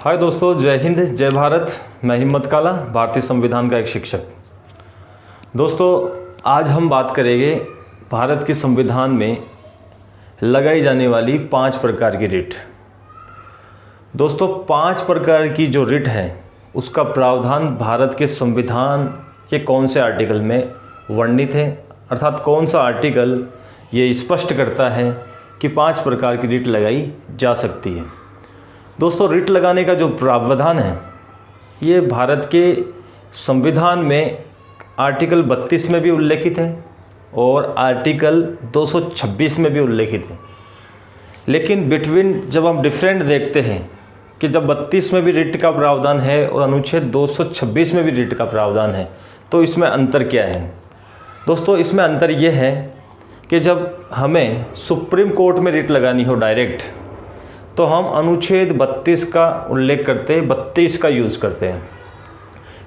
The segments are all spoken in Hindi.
हाय दोस्तों, जय हिंद, जय भारत। मैं हिम्मत काला, भारतीय संविधान का एक शिक्षक। दोस्तों, आज हम बात करेंगे भारत के संविधान में लगाई जाने वाली 5 प्रकार की रिट। दोस्तों, 5 प्रकार की जो रिट है उसका प्रावधान भारत के संविधान के कौन से आर्टिकल में वर्णित है, अर्थात कौन सा आर्टिकल ये स्पष्ट करता है कि 5 प्रकार की रिट लगाई जा सकती है। दोस्तों, रिट लगाने का जो प्रावधान है ये भारत के संविधान में आर्टिकल 32 में भी उल्लेखित है और आर्टिकल 226 में भी उल्लेखित है। लेकिन बिटवीन जब हम डिफरेंट देखते हैं कि जब 32 में भी रिट का प्रावधान है और अनुच्छेद 226 में भी रिट का प्रावधान है, तो इसमें अंतर क्या है। दोस्तों, इसमें अंतर ये है कि जब हमें सुप्रीम कोर्ट में रिट लगानी हो डायरेक्ट, तो हम अनुच्छेद 32 का उल्लेख करते हैं, 32 का यूज़ करते हैं।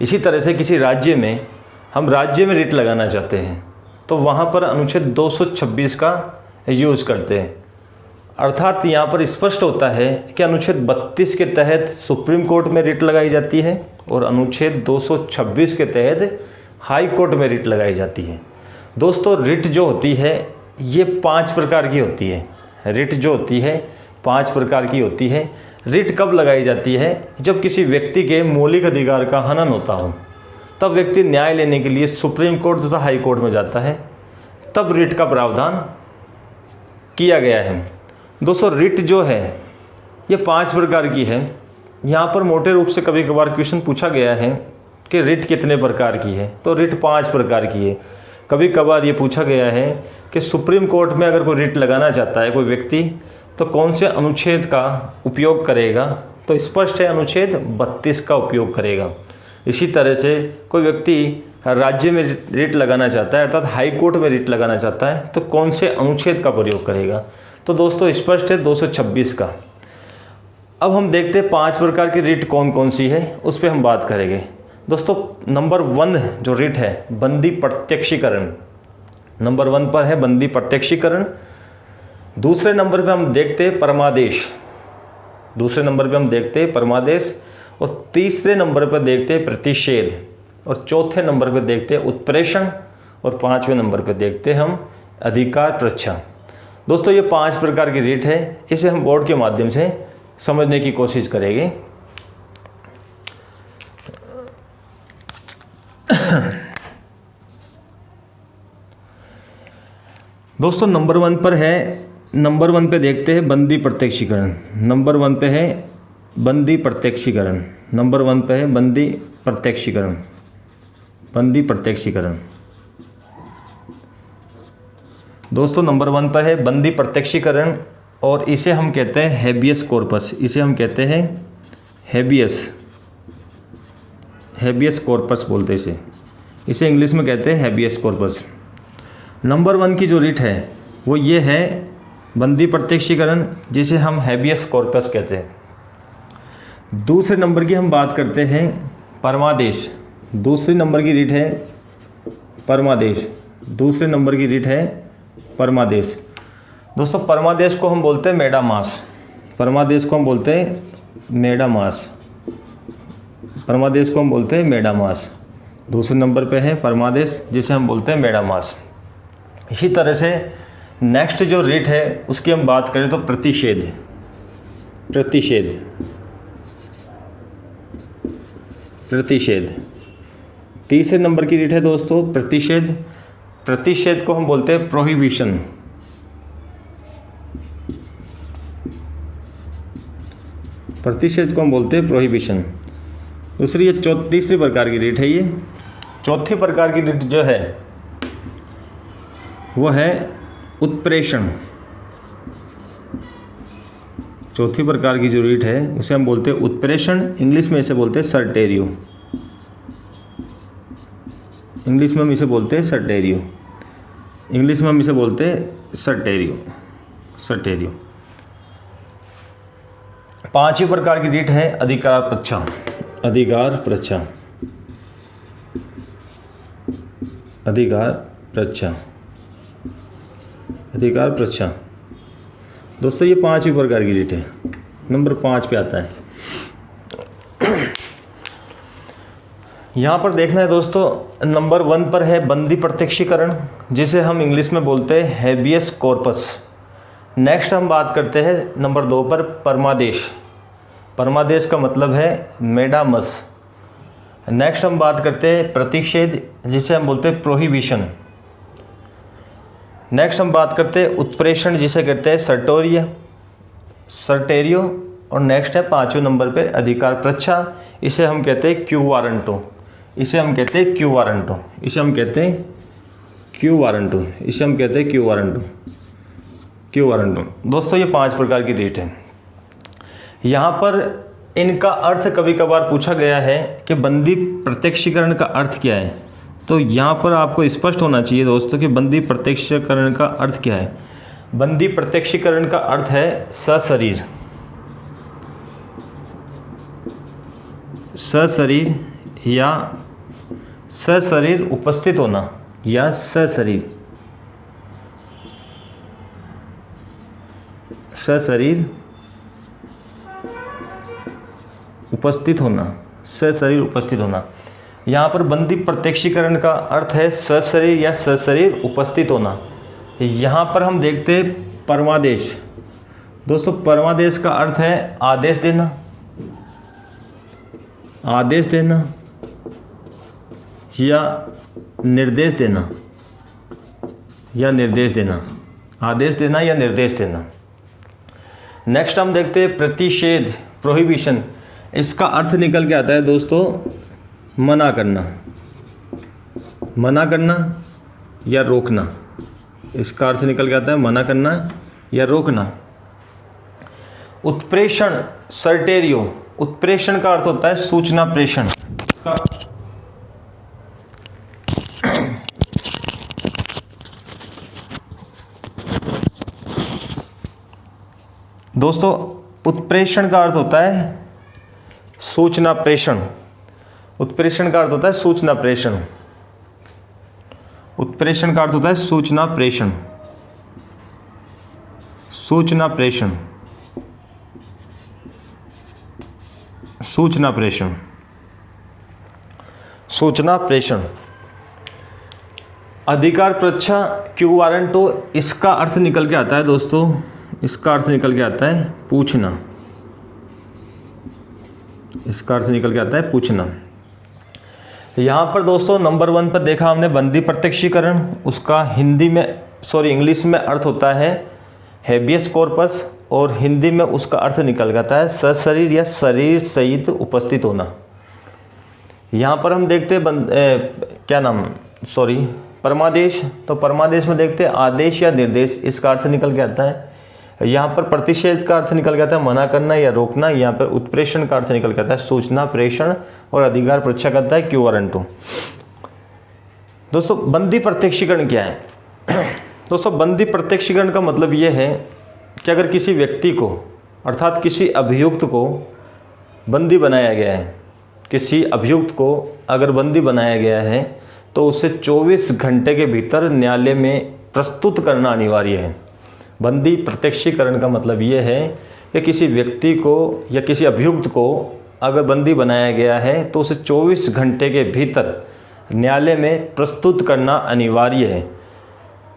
इसी तरह से किसी राज्य में हम राज्य में रिट लगाना चाहते हैं तो वहाँ पर अनुच्छेद 226 का यूज़ करते हैं। अर्थात यहाँ पर स्पष्ट होता है कि अनुच्छेद 32 के तहत सुप्रीम कोर्ट में रिट लगाई जाती है और अनुच्छेद 226 के तहत हाई कोर्ट में रिट लगाई जाती है। दोस्तों, रिट जो होती है ये 5 प्रकार की होती है। रिट जो होती है 5 प्रकार की होती है। रिट कब लगाई जाती है? जब किसी व्यक्ति के मौलिक अधिकार का हनन होता हो, तब व्यक्ति न्याय लेने के लिए सुप्रीम कोर्ट तथा हाई कोर्ट में जाता है, तब रिट का प्रावधान किया गया है। दोस्तों, रिट जो है ये 5 प्रकार की है। यहाँ पर मोटे रूप से कभी कभार क्वेश्चन पूछा गया है कि रिट कितने प्रकार की है, तो रिट 5 प्रकार की है। कभी कभार ये पूछा गया है कि सुप्रीम कोर्ट में अगर कोई रिट लगाना चाहता है कोई व्यक्ति, तो कौन से अनुच्छेद का उपयोग करेगा, तो स्पष्ट है अनुच्छेद 32 का उपयोग करेगा। इसी तरह से कोई व्यक्ति राज्य में रिट लगाना चाहता है, अर्थात हाई कोर्ट में रिट लगाना चाहता है, तो कौन से अनुच्छेद का प्रयोग करेगा, तो दोस्तों स्पष्ट है 226 का। अब हम देखते हैं 5 प्रकार की रिट कौन कौन सी है, उस पर हम बात करेंगे। दोस्तों, नंबर 1 जो रिट है बंदी प्रत्यक्षीकरण, नंबर 1 पर है बंदी प्रत्यक्षीकरण। दूसरे नंबर पे हम देखते हैं परमादेश, दूसरे नंबर पे हम देखते हैं परमादेश, और तीसरे नंबर पर देखते हैं प्रतिषेध, और चौथे नंबर पे देखते हैं उत्प्रेषण, और 5वें नंबर पे देखते हैं हम अधिकार परीक्षा। दोस्तों, ये 5 प्रकार की रिट है। इसे हम बोर्ड के माध्यम से समझने की कोशिश करेंगे। दोस्तों, नंबर 1 पर है, नंबर 1 पे देखते हैं बंदी प्रत्यक्षीकरण। नंबर 1 पे है बंदी प्रत्यक्षीकरण, नंबर 1 पे है बंदी प्रत्यक्षीकरण, बंदी प्रत्यक्षीकरण। दोस्तों, नंबर 1 पर है बंदी प्रत्यक्षीकरण और इसे हम कहते हैं हेबियस कॉर्पस। इसे हम कहते हैं हेबियस कॉर्पस बोलते हैं इसे इंग्लिश में कहते हैं हेबियस कॉर्पस। नंबर 1 की जो रिट है वो ये है बंदी प्रत्यक्षीकरण, जिसे हम हेबियस कॉर्पस कहते हैं। दूसरे नंबर की हम बात करते हैं परमादेश। दूसरे नंबर की रिट है परमादेश, दूसरे नंबर की रिट है परमादेश। दोस्तों, परमादेश को हम बोलते हैं मेडामास, परमादेश को हम बोलते हैं मेडामास, परमादेश को हम बोलते हैं मेडामास। दूसरे नंबर पे है परमादेश, जिसे हम बोलते हैं मेडामास। इसी तरह से नेक्स्ट जो रिट है उसकी हम बात करें तो प्रतिषेध, प्रतिषेध, प्रतिषेध। तीसरे नंबर की रिट है दोस्तों प्रतिषेध। प्रतिषेध को हम बोलते हैं प्रोहिबिशन, प्रतिषेध को हम बोलते हैं प्रोहिबिशन। दूसरी ये तीसरी प्रकार की रिट है। ये चौथी प्रकार की रिट जो है वो है उत्प्रेषण। चौथी प्रकार की जो रिट है उसे हम बोलते हैं उत्प्रेषण, इंग्लिश में इसे बोलते हैं सर्टेरियो, इंग्लिश में हम इसे बोलते हैं सर्टेरियो, इंग्लिश में हम इसे बोलते हैं सर्टेरियो, सर्टेरियो। 5वीं प्रकार की रिट है अधिकार परीक्षा, अधिकार परीक्षा, अधिकार परीक्षा, अधिकार परीक्षा। दोस्तों, ये 5वीं प्रकार की रिट है, नंबर 5 पे आता है। यहाँ पर देखना है दोस्तों, नंबर 1 पर है बंदी प्रत्यक्षीकरण, जिसे हम इंग्लिश में बोलते हैं हेबियस कॉर्पस। नेक्स्ट हम बात करते हैं नंबर 2 पर परमादेश। परमादेश का मतलब है मेडामस। नेक्स्ट हम बात करते हैं प्रतिषेध, जिसे हम बोलते हैं प्रोहिबिशन। नेक्स्ट हम बात करते हैं उत्प्रेषण, जिसे कहते हैं सर्टेरियो। और नेक्स्ट है 5वें नंबर पे अधिकार प्रच्छा, इसे हम कहते हैं क्यू वारंटो। इसे हम कहते हैं क्यू वारंटो। इसे हम कहते हैं क्यू वारंटो। इसे हम कहते हैं क्यू वारंटो। क्यू वारंटो दोस्तों, ये 5 प्रकार की रीट है। यहाँ पर इनका अर्थ कभी कभार पूछा गया है कि बंदी प्रत्यक्षीकरण का अर्थ क्या है। तो यहाँ पर आपको स्पष्ट होना चाहिए दोस्तों कि बंदी प्रत्यक्षीकरण का अर्थ क्या है। बंदी प्रत्यक्षीकरण का अर्थ है सशरीर, सशरीर या सशरीर उपस्थित होना, या सशरीर उपस्थित होना, सशरीर उपस्थित होना। यहाँ पर बंदी प्रत्यक्षीकरण का अर्थ है सशरीर या सशरीर उपस्थित होना। यहाँ पर हम देखते हैं परमादेश। दोस्तों, परमादेश का अर्थ है आदेश देना, आदेश देना या निर्देश देना, या निर्देश देना, आदेश देना या निर्देश देना। नेक्स्ट हम देखते हैं प्रतिषेध, प्रोहिबिशन। इसका अर्थ निकल के आता है दोस्तों मना करना, मना करना या रोकना। इसका अर्थ निकल के आता है मना करना या रोकना। उत्प्रेषण, सर्टेरियो। उत्प्रेषण का अर्थ होता है सूचना प्रेषण। दोस्तों, उत्प्रेषण का अर्थ होता है सूचना प्रेषण। उत्प्रेषण का अर्थ होता है सूचना प्रेषण। उत्प्रेषण का अर्थ होता है सूचना प्रेषण, सूचना प्रेषण, सूचना प्रेषण, सूचना प्रेषण। अधिकार प्रच्छा, क्यू वारंटो। इसका अर्थ निकल के आता है दोस्तों, इसका अर्थ निकल के आता है पूछना। इसका अर्थ निकल के आता है पूछना। यहाँ पर दोस्तों नंबर 1 पर देखा हमने बंदी प्रत्यक्षीकरण, उसका इंग्लिश में अर्थ होता है हेबियस कॉर्पस, और हिंदी में उसका अर्थ निकल जाता है सशरीर या शरीर सहित उपस्थित होना। यहाँ पर हम देखते हैं परमादेश। तो परमादेश में देखते हैं आदेश या निर्देश, इसका अर्थ निकल के आता है। यहाँ पर प्रतिषेध का अर्थ निकल के आता है मना करना या रोकना। यहाँ पर उत्प्रेषण का अर्थ निकल के आता है सूचना प्रेषण, और अधिकार प्रच्छा करता है क्यू वारंटो। दोस्तों, बंदी प्रत्यक्षीकरण क्या है? दोस्तों, बंदी प्रत्यक्षीकरण का मतलब ये है कि अगर किसी व्यक्ति को, अर्थात किसी अभियुक्त को बंदी बनाया गया है, किसी अभियुक्त को अगर बंदी बनाया गया है तो उसे 24 घंटे के भीतर न्यायालय में प्रस्तुत करना अनिवार्य है। बंदी प्रत्यक्षीकरण का मतलब ये है कि किसी व्यक्ति को या किसी अभियुक्त को अगर बंदी बनाया गया है तो उसे 24 घंटे के भीतर न्यायालय में प्रस्तुत करना अनिवार्य है।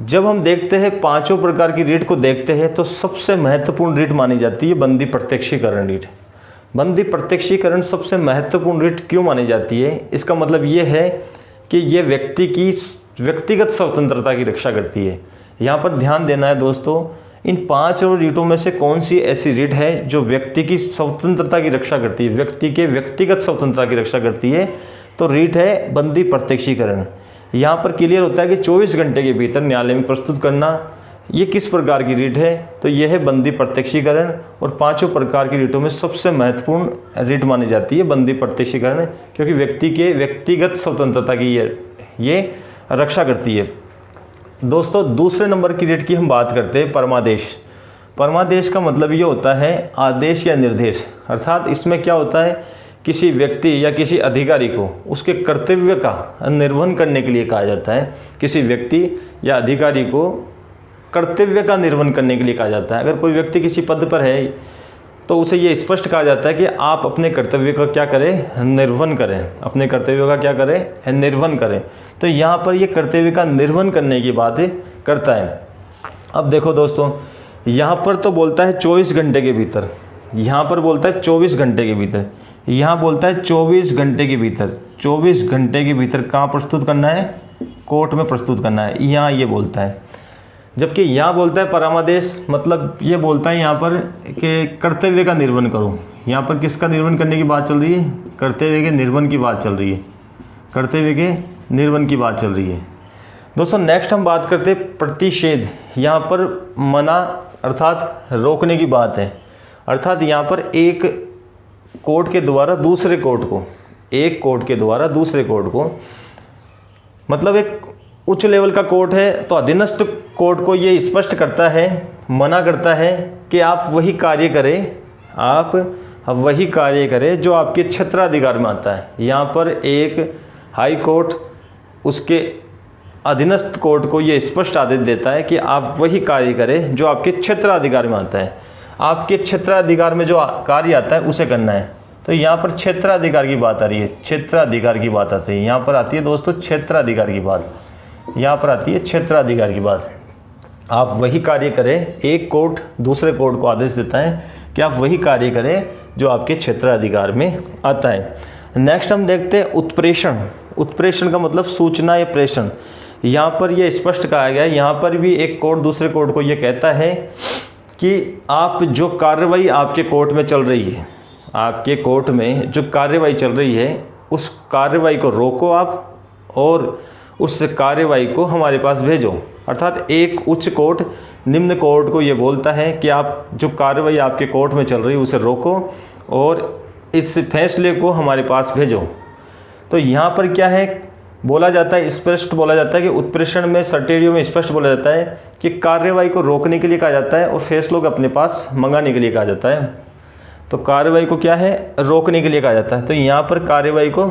जब हम देखते हैं 5 प्रकार की रीट को देखते हैं तो सबसे महत्वपूर्ण रीट मानी जाती है बंदी प्रत्यक्षीकरण रीट। बंदी प्रत्यक्षीकरण सबसे महत्वपूर्ण रीट क्यों मानी जाती है? इसका मतलब ये है कि ये व्यक्ति की व्यक्तिगत स्वतंत्रता की रक्षा करती है। यहाँ पर ध्यान देना है दोस्तों, इन 5 रीटों में से कौन सी ऐसी रीट है जो व्यक्ति की स्वतंत्रता की रक्षा करती है, व्यक्ति के व्यक्तिगत स्वतंत्रता की रक्षा करती है? तो रीट है बंदी प्रत्यक्षीकरण। यहाँ पर क्लियर होता है कि 24 घंटे के भीतर न्यायालय में प्रस्तुत करना। ये किस प्रकार की रीट है? तो यह है बंदी प्रत्यक्षीकरण, और 5 प्रकार की रीटों में सबसे महत्वपूर्ण रीट मानी जाती है बंदी प्रत्यक्षीकरण, क्योंकि व्यक्ति के व्यक्तिगत स्वतंत्रता की ये रक्षा करती है। दोस्तों, दूसरे नंबर की रीट की हम बात करते हैं परमादेश। परमादेश का मतलब ये होता है आदेश या निर्देश, अर्थात इसमें क्या होता है, किसी व्यक्ति या किसी अधिकारी को उसके कर्तव्य का निर्वहन करने के लिए कहा जाता है। किसी व्यक्ति या अधिकारी को कर्तव्य का निर्वहन करने के लिए कहा जाता है। अगर कोई व्यक्ति किसी पद पर है तो उसे ये स्पष्ट कहा जाता है कि आप अपने कर्तव्य का क्या करें, निर्वहन करें, अपने कर्तव्यों का क्या करें, निर्वहन करें। तो यहाँ पर ये कर्तव्य का निर्वहन करने की बात करता है। अब देखो दोस्तों, यहाँ पर तो बोलता है 24 घंटे के भीतर, यहाँ पर बोलता है 24 घंटे के भीतर, यहाँ बोलता है 24 घंटे के भीतर। 24 घंटे के भीतर कहाँ प्रस्तुत करना है, कोर्ट में प्रस्तुत करना है, यहाँ ये बोलता है। जबकि यहाँ बोलता है परामादेश, मतलब ये बोलता है यहाँ पर कि कर्तव्य का निर्वहन करो। यहाँ पर किसका निर्वहन करने की बात चल रही है, कर्तव्य के निर्वहन की बात चल रही है, कर्तव्य के निर्वहन की बात चल रही है। दोस्तों नेक्स्ट हम बात करते हैं प्रतिषेध। यहाँ पर मना अर्थात रोकने की बात है, अर्थात यहाँ पर एक कोर्ट के द्वारा दूसरे कोर्ट को, एक कोर्ट के द्वारा दूसरे कोर्ट को, मतलब एक उच्च लेवल का कोर्ट है तो अधीनस्थ कोर्ट को ये स्पष्ट करता है, मना करता है कि आप वही कार्य करें, आप वही कार्य करें जो आपके क्षेत्राधिकार में आता है। यहाँ पर एक हाई कोर्ट उसके अधीनस्थ कोर्ट को ये स्पष्ट आदेश देता है कि आप वही कार्य करें जो आपके क्षेत्राधिकार में आता है। आपके क्षेत्राधिकार में जो कार्य आता है उसे करना है। तो यहाँ पर क्षेत्राधिकार की बात आ रही है, क्षेत्राधिकार की बात आती है, यहाँ पर आती है दोस्तों क्षेत्राधिकार की बात, यहाँ पर आती है क्षेत्राधिकार की बात। आप वही कार्य करें, एक कोर्ट दूसरे कोर्ट को आदेश देता है कि आप वही कार्य करें जो आपके क्षेत्राधिकार में आता है। नेक्स्ट हम देखते हैं उत्प्रेषण। उत्प्रेषण का मतलब सूचना या प्रेषण। यहाँ पर यह स्पष्ट कहा गया है, यहाँ पर भी एक कोर्ट दूसरे कोर्ट को ये कहता है कि आप जो कार्रवाई आपके कोर्ट में चल रही है, आपके कोर्ट में जो कार्रवाई चल रही है, उस कार्रवाई को रोको आप और उस कार्रवाई को हमारे पास भेजो। अर्थात एक उच्च कोर्ट निम्न कोर्ट को ये बोलता है कि आप जो कार्रवाई आपके कोर्ट में चल रही है उसे रोको और इस फैसले को हमारे पास भेजो। तो यहाँ पर क्या है बोला जाता है, स्पष्ट बोला जाता है कि उत्प्रेषण में सर्टेरियो में स्पष्ट बोला जाता है कि कार्रवाई को रोकने के लिए कहा जाता है और फैसलों को अपने पास मंगाने के लिए कहा जाता है। तो कार्रवाई को क्या है, रोकने के लिए कहा जाता है। तो यहाँ पर कार्रवाई को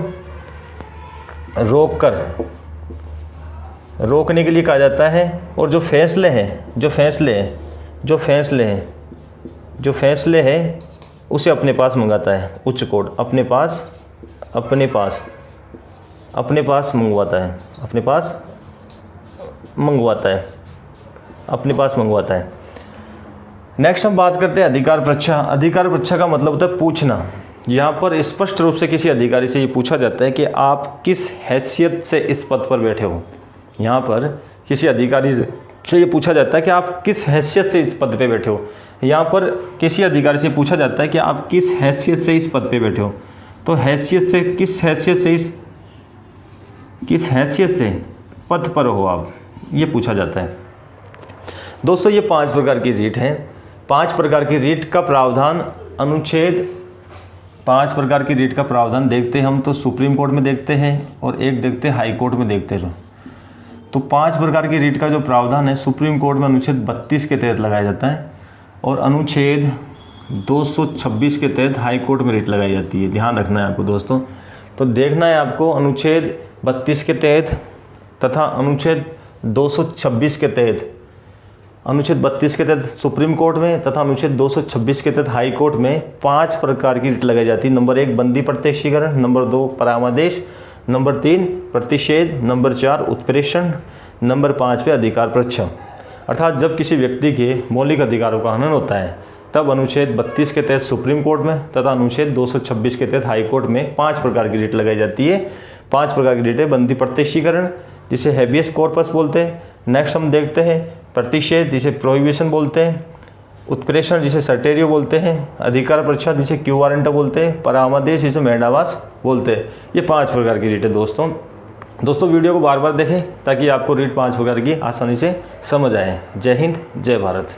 रोकने के लिए कहा जाता है और जो फैसले हैं उसे अपने पास मंगाता है उच्च कोर्ट, अपने पास मंगवाता है। नेक्स्ट हम बात करते हैं अधिकार परीक्षा। अधिकार परीक्षा का मतलब होता है पूछना। यहाँ पर स्पष्ट रूप से किसी अधिकारी से ये पूछा जाता है कि आप किस हैसियत से इस पद पर बैठे हो। यहाँ पर किसी अधिकारी से ये पूछा जाता है कि आप किस हैसियत से इस पद पे बैठे हो। यहाँ पर किसी अधिकारी से पूछा जाता है कि आप किस हैसियत से इस पद पे बैठे हो। तो हैसियत से, किस हैसियत से पद पर हो आप, ये पूछा जाता है। दोस्तों ये 5 प्रकार की रीट हैं। 5 प्रकार की रीट का प्रावधान अनुच्छेद 5 प्रकार की रीट का प्रावधान देखते हैं हम तो सुप्रीम कोर्ट में देखते हैं और एक देखते हैं हाई कोर्ट में देखते हैं। तो 5 प्रकार की रीट का जो प्रावधान है सुप्रीम कोर्ट में अनुच्छेद 32 के तहत लगाया जाता है और अनुच्छेद 226 के तहत हाई कोर्ट में रीट लगाई जाती है। ध्यान रखना है आपको दोस्तों। तो देखना है आपको अनुच्छेद 32 के तहत तथा अनुच्छेद 226 के तहत, अनुच्छेद 32 के तहत सुप्रीम कोर्ट में तथा अनुच्छेद 226 के तहत हाई कोर्ट में 5 प्रकार की रीट लगाई जाती है। नंबर 1 बंदी प्रत्यक्षीकरण, नंबर 2 परामर्श, नंबर 3 प्रतिषेध, नंबर 4 उत्प्रेषण, नंबर 5 पे अधिकार परीक्षा। अर्थात जब किसी व्यक्ति के मौलिक अधिकारों का हनन होता है तब अनुच्छेद 32 के तहत सुप्रीम कोर्ट में तथा अनुच्छेद 226 के तहत हाई कोर्ट में 5 प्रकार की रीट लगाई जाती है। 5 प्रकार की रीट है बंदी प्रत्यक्षीकरण जिसे हैबियस कॉर्पस बोलते हैं। नेक्स्ट हम देखते हैं प्रतिषेध जिसे प्रोहिबिशन बोलते हैं, उत्प्रेषण जिसे सर्टेरियो बोलते हैं, अधिकार परीक्षा जिसे क्यू वारंट बोलते हैं, परामर्श जिसे मेंडावास बोलते हैं। ये 5 प्रकार की रीट है दोस्तों वीडियो को बार बार देखें ताकि आपको रीट 5 प्रकार की आसानी से समझ आए। जय हिंद, जय भारत।